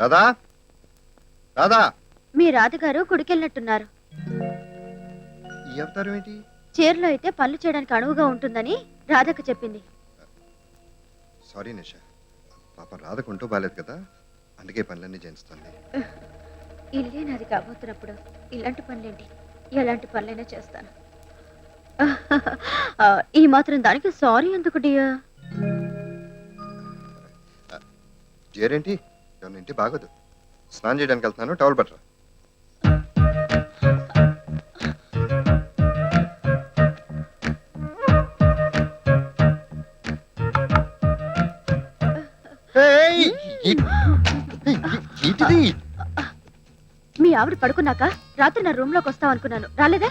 రాధా రాధా మీ రాధగారు గుడికెళ్ళినట్టున్నారు. ఈ అవతారం ఏంటి? చీరలో అయితే పనులు చేయడానికి అనువుగా ఉంటుందని రాధకు చెప్పింది. సారీ నిషా, పాప రాధకుంటూ బాలేదు కదా, అందుకే పనులన్నీ చేయిస్తుంది. ఇల్లే నాది కాబోతున్నప్పుడు ఇలాంటి పనులేంటి, ఎలాంటి పనులైనా చేస్తాను. ఈ మాత్రం దానికి సారీ ఎందుకు డియర్? జేరేంటి ఎవరి ఇంటి బాగోదు, స్నానం చేయడానికి వెళ్తున్నాను, టవల్ పట్టరా. మీ ఆవిడ పడుకున్నాక రాత్రి నా రూమ్ లోకి వస్తాం అనుకున్నాను, రాలేదా?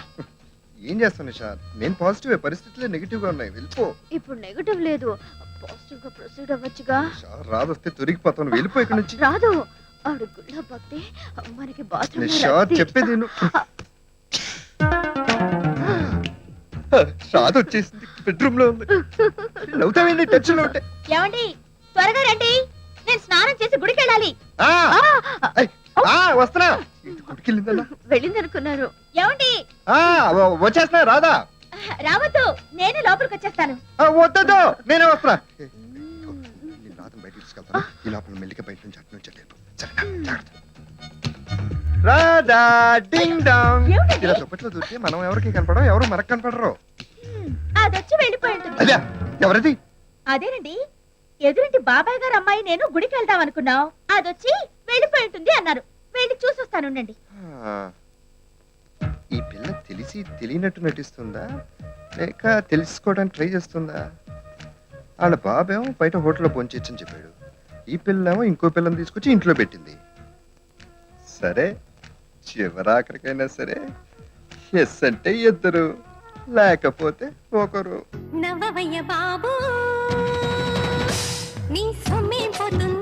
ఏం చేస్తాను నిషా, నేను పాజిటివ్, పరిస్థితులే నెగిటివ్ గా ఉన్నాయి, వెళ్ళిపో. ఇప్పుడు నెగటివ్ లేదు, పాజిటివ్ గా ప్రొసీడ్ అవ్వచ్చుగా. రాదొస్తే తొరిగిపోతాను, వెళ్ళిపో ఇక్కడి నుంచి. రాదు, ఆవిడ గుళ్ళో భక్తి మనకి బాత్రూమ్. నిషా చెప్పేది రాధ వచ్చేసింది, బెడ్రూమ్ లో ఉంది. నవ్వుతావేంటి టెన్షన్ లో ఉంటే? ఏమండి త్వరగా రండి, నేను స్నానం చేసి గుడికి వెళ్ళాలి. వస్తున్నా. గుడికి వెళ్ళిందన్నా? వెళ్ళిందనుకున్నారు. ఏమండి వచ్చేస్తున్నా. రాధా రావద్దు, నేనే లోపలికి వచ్చేస్తాను. వద్దు, నేనే వస్తున్నా. రాధను బయటకు తీసుకెళ్తాను, ఈ లోపల మెల్లిక బయట నుంచి అటు నుంచి రాధా డింగ్ డాంగ్. ఇలా దుప్పట్లో దూరితే మనం ఎవరికి కనపడం, ఎవరు మనకు కనపడరు. అదొచ్చి వెళ్ళిపోయి ఉంటుంది. అదే ఎవరిది? అదేనండి, ఎదురింటి బాబాయ్ గారు అమ్మాయి నేను గుడికి వెళ్దాం అనుకున్నాం, అదొచ్చి వెళ్ళిపోయి ఉంటుంది అన్నారు. వెళ్ళి చూసొస్తానుండండి. ఈ పిల్ల తెలిసి తెలియనట్టు నటిస్తుందా, లేక తెలుసుకోవడానికి ట్రై చేస్తుందా? వాళ్ళ బాబేమో బయట హోటల్లో భోంచేయచ్చని చెప్పాడు, ఈ పిల్లేమో ఇంకో పిల్లని తీసుకొచ్చి ఇంట్లో పెట్టింది. సరే, చివరాఖరికైనా సరే ఎస్ అంటే ఇద్దరు, లేకపోతే ఒకరు. నవ్వవయ్య బాబు, నీ సొమ్మే పోతుంది.